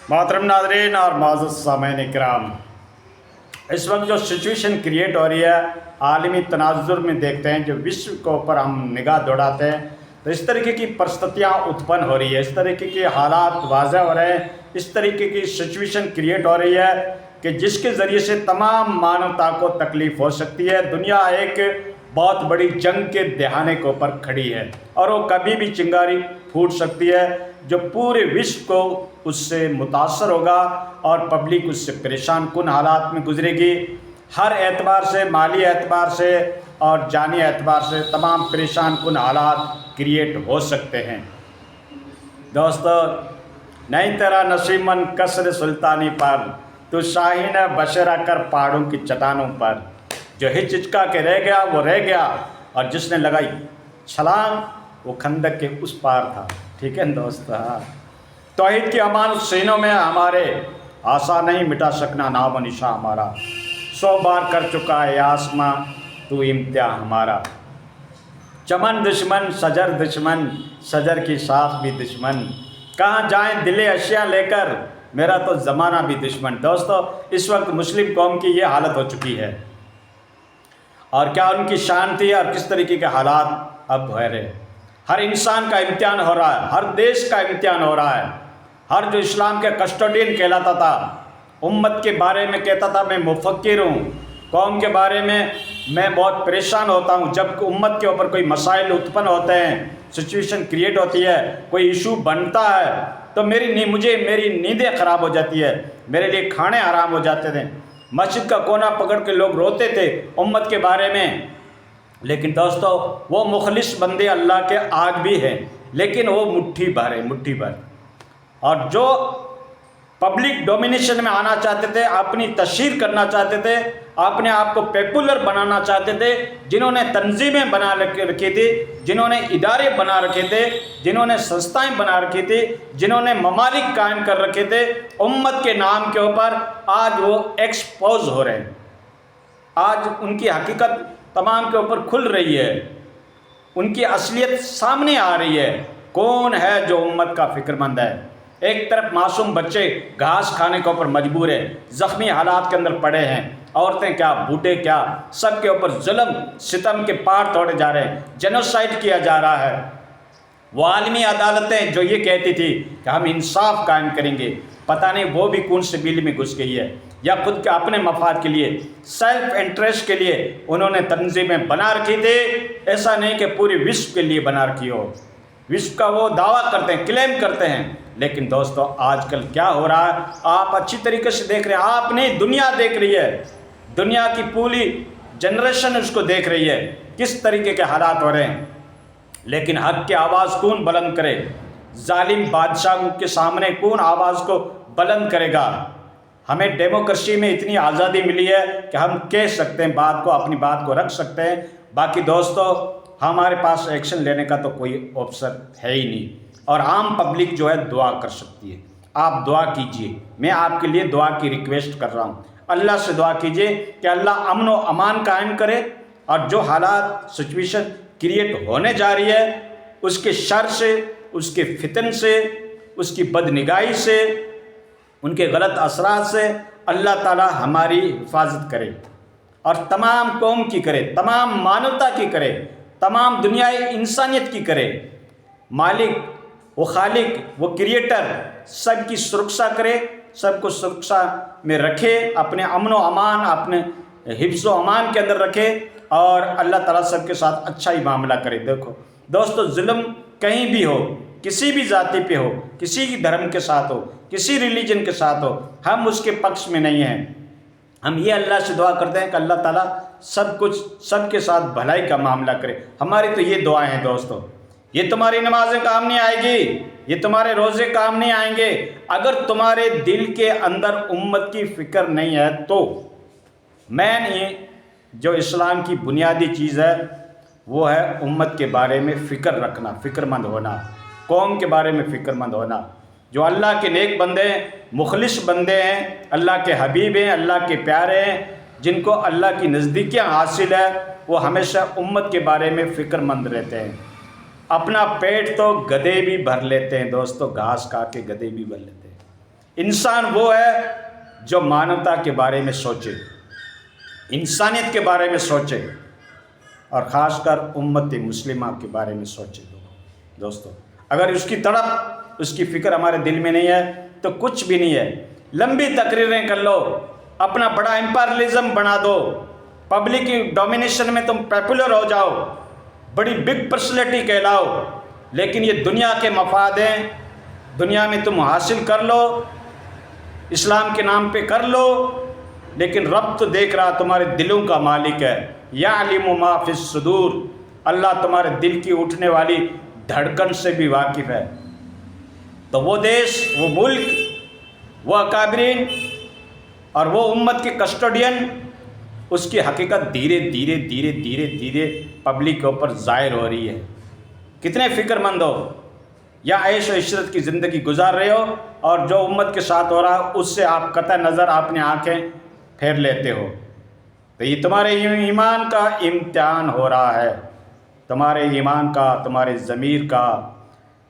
मोहतरम नाज़रीन और मोअज़्ज़ज़ सामईन इकराम, इस वक्त जो सिचुएशन क्रिएट हो रही है आलमी तनाज़ुर में देखते हैं, जो विश्व के ऊपर हम निगाह दौड़ाते हैं तो इस तरीके की परिस्थितियाँ उत्पन्न हो रही है, इस तरीके के हालात वाज़ह हो रहे हैं, इस तरीके की सिचुएशन क्रिएट हो रही है कि जिसके ज़रिए से तमाम मानवता को तकलीफ़ हो सकती है। दुनिया एक बहुत बड़ी जंग के दहाने के ऊपर खड़ी है और वो कभी भी चिंगारी फूट सकती है जो पूरे विश्व को उससे मुतासर होगा और पब्लिक उससे परेशान कुन हालात में गुजरेगी। हर एतबार से, माली एतबार से और जानी एतबार से तमाम परेशान कुन हालात क्रिएट हो सकते हैं। दोस्तों, नहीं तेरा नसीमन कसर सुल्तानी पर, तो शाहीन बशरा कर पहाड़ों की चट्टानों पर। जो हिचका के रह गया वो रह गया और जिसने लगाई छलांग वो खंदक के उस पार था। ठीक है दोस्त, हाँ, तौहीद की अमान सीनों में हमारे, आशा नहीं मिटा सकना नाम निशा हमारा। 100 बार कर चुका है आसमां तू इम्तिया हमारा। चमन दुश्मन सजर दुश्मन, सजर की साख भी दुश्मन, कहाँ जाएं दिले अशिया लेकर, मेरा तो ज़माना भी दुश्मन। दोस्तों, इस वक्त मुस्लिम कौम की ये हालत हो चुकी है और क्या उनकी शान थी और किस तरीके के हालात अब हो रहे। हर इंसान का इम्तिहान हो रहा है, हर देश का इम्तिहान हो रहा है। हर जो इस्लाम के कस्टोडियन कहलाता था, उम्मत के बारे में कहता था मैं मुफक्किर हूँ, कौम के बारे में मैं बहुत परेशान होता हूँ। जब उम्मत के ऊपर कोई मसाइल उत्पन्न होते हैं, सिचुएशन क्रिएट होती है, कोई इशू बनता है तो मेरी नींदें ख़राब हो जाती है, मेरे लिए खाने हराम हो जाते थे, मस्जिद का कोना पकड़ के लोग रोते थे उम्मत के बारे में। लेकिन दोस्तों, वो मुखलिस बंदे अल्लाह के आज भी हैं, लेकिन वो मुट्ठी भर है, मुट्ठी भर। और जो पब्लिक डोमिनेशन में आना चाहते थे, अपनी तशहीर करना चाहते थे, अपने आप को पॉपुलर बनाना चाहते थे, जिन्होंने तंजीमें बना रखी थी, जिन्होंने इदारे बना रखे थे, जिन्होंने संस्थाएं बना रखी थी, जिन्होंने ममालिक कायम कर रखे थे उम्मत के नाम के ऊपर, आज वो एक्सपोज हो रहे हैं। आज उनकी हकीकत तमाम के ऊपर खुल रही है, उनकी असलियत सामने आ रही है। कौन है जो उम्मत का फ़िक्रमंद है? एक तरफ मासूम बच्चे घास खाने के ऊपर मजबूर है, ज़ख्मी हालात के अंदर पड़े हैं, औरतें क्या बूढ़े क्या, सब के ऊपर जुल्म सितम के पार तोड़े जा रहे हैं, जेनोसाइड किया जा रहा है। वो आलमी अदालतें जो ये कहती थी कि हम इंसाफ कायम करेंगे, पता नहीं वो भी कौन से बिल में घुस गई है, या खुद के अपने मफाद के लिए, सेल्फ इंटरेस्ट के लिए उन्होंने तंजीमें बना रखी थी। ऐसा नहीं कि पूरे विश्व के लिए बना रखी हो, विश्व का वो दावा करते हैं, क्लेम करते हैं। लेकिन दोस्तों, आजकल क्या हो रहा है आप अच्छी तरीके से देख रहे हैं। आप नहीं, दुनिया देख रही है, दुनिया की पूरी जनरेशन उसको देख रही है किस तरीके के हालात हो रहे हैं। लेकिन हक की आवाज़ कौन बुलंद करे? जालिम बादशाहों के सामने कौन आवाज़ को बुलंद करेगा? हमें डेमोक्रेसी में इतनी आज़ादी मिली है कि हम कह सकते हैं बात को, अपनी बात को रख सकते हैं। बाकी दोस्तों, हमारे पास एक्शन लेने का तो कोई ऑप्शन है ही नहीं, और आम पब्लिक जो है दुआ कर सकती है। आप दुआ कीजिए, मैं आपके लिए दुआ की रिक्वेस्ट कर रहा हूँ। अल्लाह से दुआ कीजिए कि अल्लाह अमन व अमान कायम करे और जो हालात सिचुएशन क्रिएट होने जा रही है उसके शर से, उसके फितन से, उसकी बदनिगाही से, उनके गलत असरात से अल्लाह ताला हमारी हिफाजत करे और तमाम कौम की करे, तमाम मानवता की करे, तमाम दुनियाई इंसानियत की करे। मालिक वो खालिक, वो क्रिएटर सबकी सुरक्षा करे, सबको सुरक्षा में रखे, अपने अमन व अमान, अपने हिफ्ज़ व अमान के अंदर रखे और अल्लाह ताला सबके साथ अच्छा ही मामला करे। देखो दोस्तों, जुल्म कहीं भी हो, किसी भी जाति पे हो, किसी भी धर्म के साथ हो, किसी रिलीजन के साथ हो, हम उसके पक्ष में नहीं हैं। हम ये अल्लाह से दुआ करते हैं कि अल्लाह ताला सब कुछ सबके साथ भलाई का मामला करे। हमारी तो ये दुआएं हैं दोस्तों। ये तुम्हारी नमाजें काम नहीं आएगी, ये तुम्हारे रोज़े काम नहीं आएंगे अगर तुम्हारे दिल के अंदर उम्मत की फ़िक्र नहीं है। तो ये जो इस्लाम की बुनियादी चीज़ है वो है उम्मत के बारे में फ़िक्र रखना, फ़िक्रमंद होना, कौम के बारे में फ़िक्रमंद होना। जो अल्लाह के नेक बंदे हैं, मुखलिस बंदे हैं, अल्लाह के हबीब हैं, अल्लाह के प्यारे हैं, जिनको अल्लाह की नज़दीकियाँ हासिल है, वो हमेशा उम्मत के बारे में फ़िक्रमंद रहते हैं। अपना पेट तो गधे भी भर लेते हैं दोस्तों, घास खा के गधे भी भर लेते हैं। انسان وہ ہے جو مانوتا کے بارے میں سوچے، انسانیت کے بارے میں سوچے، اور خاص کر امت مسلمہ کے بارے میں سوچے۔ دوستو اگر اس کی تڑپ، اس کی فکر ہمارے دل میں نہیں ہے تو کچھ بھی نہیں ہے۔ لمبی تقریریں کر لو، اپنا بڑا امپیرلزم بنا دو، پبلک کی ڈومینیشن میں تم پاپولر ہو جاؤ، بڑی بگ پرسنالٹی کہلاؤ، لیکن یہ دنیا کے مفاد ہیں، دنیا میں تم حاصل کر لو، اسلام کے نام پہ کر لو، لیکن رب تو دیکھ رہا، تمہارے دلوں کا مالک ہے۔ یعلم ما فی الصدور، اللہ تمہارے دل کی اٹھنے والی دھڑکن سے بھی واقف ہے۔ تو وہ دیش، وہ ملک، وہ اکابرین اور وہ امت کے کسٹوڈین، اس کی حقیقت دھیرے دھیرے دھیرے دھیرے دھیرے پبلک کے اوپر ظاہر ہو رہی ہے۔ کتنے فکر مند ہو، یا عیش و عشرت کی زندگی گزار رہے ہو، اور جو امت کے ساتھ ہو رہا ہے اس سے آپ قطع نظر اپنی آنکھیں پھیر لیتے ہو۔ تو یہ تمہارے ایمان کا امتحان ہو رہا ہے، تمہارے ایمان کا، تمہارے ضمیر کا،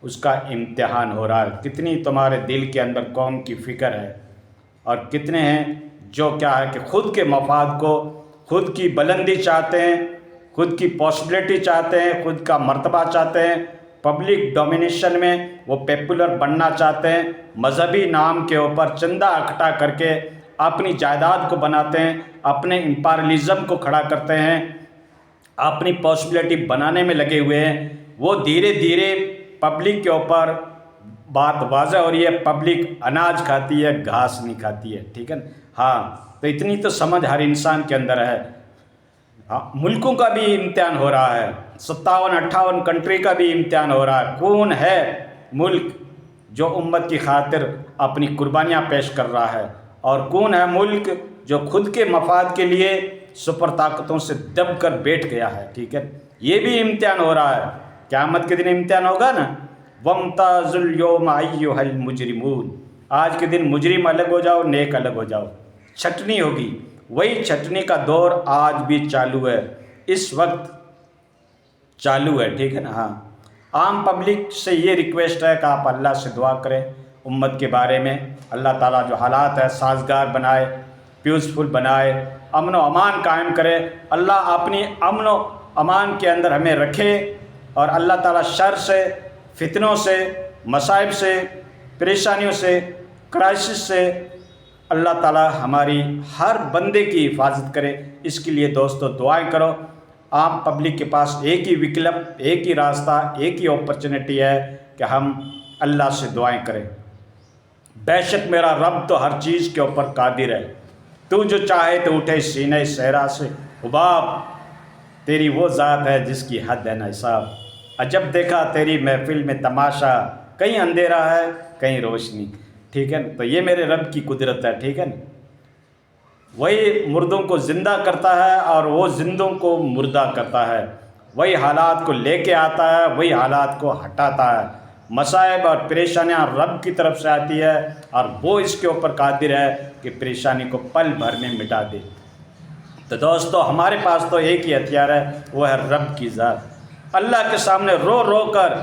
اس کا امتحان ہو رہا ہے۔ کتنی تمہارے دل کے اندر قوم کی فکر ہے، اور کتنے ہیں جو کیا ہے کہ خود کے مفاد کو، خود کی بلندی چاہتے ہیں، خود کی پاسبلٹی چاہتے ہیں، خود کا مرتبہ چاہتے ہیں، پبلک ڈومینیشن میں وہ پاپولر بننا چاہتے ہیں، مذہبی نام کے اوپر چندہ اکٹھا کر کے اپنی جائیداد کو بناتے ہیں، اپنے امپیرلزم کو کھڑا کرتے ہیں، اپنی پاسبلٹی بنانے میں لگے ہوئے ہیں۔ وہ دھیرے دھیرے پبلک کے اوپر بات واضح ہو رہی ہے، پبلک اناج کھاتی ہے، گھاس نہیں کھاتی ہے، ٹھیک ہے نا؟ ہاں، تو اتنی تو سمجھ ہر انسان کے اندر ہے۔ ملکوں کا بھی امتحان ہو رہا ہے، 57-58 کنٹری کا بھی امتحان ہو رہا ہے۔ کون ہے ملک جو امت کی خاطر اپنی قربانیاں پیش کر رہا ہے، اور کون ہے ملک جو خود کے مفاد کے لیے سپر طاقتوں سے دب کر بیٹھ گیا ہے، ٹھیک ہے؟ یہ بھی امتحان ہو رہا ہے۔ قیامت کے دن امتحان ہوگا نا، وَامْتَازُوا الْيَوْمَ أَيُّهَا الْمُجْرِمُونَ، آج کے دن مجرم الگ ہو جاؤ، نیک الگ ہو جاؤ، چھٹنی ہوگی۔ وہی چھٹنی کا دور آج بھی چالو ہے، اس وقت چالو ہے، ٹھیک ہے نا؟ ہاں، عام پبلک سے یہ ریکویسٹ ہے کہ آپ اللہ سے دعا کریں امت کے بارے میں، اللہ تعالیٰ جو حالات ہے سازگار بنائے، پیسفل بنائے، امن و امان قائم کرے۔ اللہ اپنی امن و امان کے اندر ہمیں رکھے، اور اللہ تعالیٰ شر سے، فتنوں سے، مصائب سے، پریشانیوں سے، کرائسس سے اللہ تعالیٰ ہماری ہر بندے کی حفاظت کرے۔ اس کے لیے دوستو دعائیں کرو۔ عام پبلک کے پاس ایک ہی وکلپ، ایک ہی راستہ، ایک ہی اپرچونٹی ہے کہ ہم اللہ سے دعائیں کریں۔ بے شک میرا رب تو ہر چیز کے اوپر قادر ہے، تو جو چاہے تو اٹھے سینہ صحرا سے حباب، تیری وہ ذات ہے جس کی حد ہے نہ حساب۔ عجب دیکھا تیری محفل میں تماشا، کہیں اندھیرا ہے کہیں روشنی، ٹھیک ہے نا؟ تو یہ میرے رب کی قدرت ہے، ٹھیک ہے نا؟ وہی مردوں کو زندہ کرتا ہے اور وہ زندوں کو مردہ کرتا ہے، وہی حالات کو لے کے آتا ہے، وہی حالات کو ہٹاتا ہے۔ مصائب اور پریشانیاں رب کی طرف سے آتی ہے، اور وہ اس کے اوپر قادر ہے کہ پریشانی کو پل بھر میں مٹا دے۔ تو دوستو ہمارے پاس تو ایک ہی ہتھیار ہے، وہ ہے رب کی ذات۔ اللہ کے سامنے رو رو کر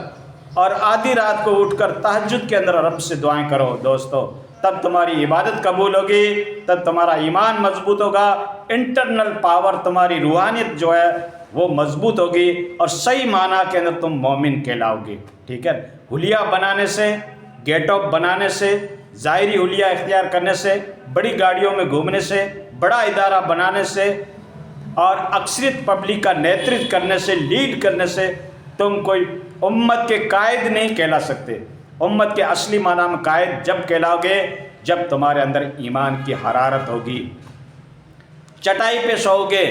اور آدھی رات کو اٹھ کر تہجد کے اندر رب سے دعائیں کرو دوستو، تب تمہاری عبادت قبول ہوگی، تب تمہارا ایمان مضبوط ہوگا، انٹرنل پاور تمہاری روحانیت جو ہے وہ مضبوط ہوگی، اور صحیح معنی کے اندر تم مومن کہلاؤ گے، ٹھیک ہے؟ حلیہ بنانے سے، گیٹ اپ بنانے سے، ظاہری حلیہ اختیار کرنے سے، بڑی گاڑیوں میں گھومنے سے، بڑا ادارہ بنانے سے، اور اکثریت پبلک کا نیترتو کرنے سے، لیڈ کرنے سے تم کوئی امت کے قائد نہیں کہلا سکتے۔ امت کے اصلی معنی میں قائد جب کہلاؤ گے جب تمہارے اندر ایمان کی حرارت ہوگی۔ چٹائی پہ سو گے،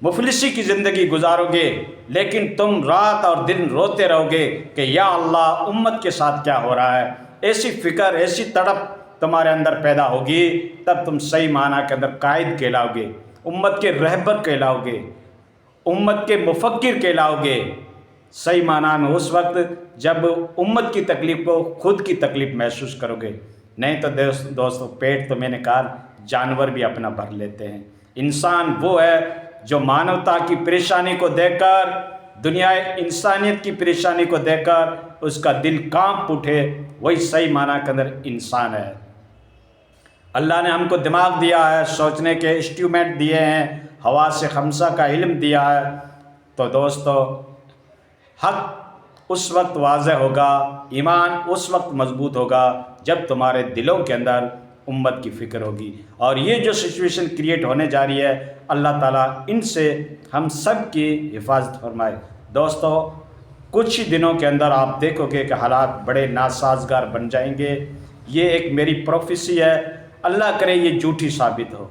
مفلسی کی زندگی گزارو گے، لیکن تم رات اور دن روتے رہو گے کہ یا اللہ امت کے ساتھ کیا ہو رہا ہے۔ ایسی فکر، ایسی تڑپ تمہارے اندر پیدا ہوگی، تب تم صحیح معنی کے اندر قائد کہلاؤ گے، امت کے رہبر کہلاؤ گے، امت کے مفکر کہلاؤ گے۔ صحیح معنی میں اس وقت جب امت کی تکلیف کو خود کی تکلیف محسوس کرو گے، نہیں تو دوستو پیٹ تو میں نے کہا جانور بھی اپنا بھر لیتے ہیں۔ انسان وہ ہے جو مانوتا کی پریشانی کو دیکھ کر، دنیا انسانیت کی پریشانی کو دیکھ کر اس کا دل کانپ اٹھے، وہی صحیح معنی کے اندر انسان ہے۔ اللہ نے ہم کو دماغ دیا ہے، سوچنے کے انسٹرومنٹ دیے ہیں، حواس خمسہ کا علم دیا ہے، تو دوستو حق اس وقت واضح ہوگا، ایمان اس وقت مضبوط ہوگا جب تمہارے دلوں کے اندر امت کی فکر ہوگی۔ اور یہ جو سچویشن کریٹ ہونے جا رہی ہے، اللہ تعالیٰ ان سے ہم سب کی حفاظت فرمائے۔ دوستو کچھ ہی دنوں کے اندر آپ دیکھو گے کہ حالات بڑے ناسازگار بن جائیں گے۔ یہ ایک میری پروفیسی ہے، اللہ کرے یہ جھوٹی ثابت ہو۔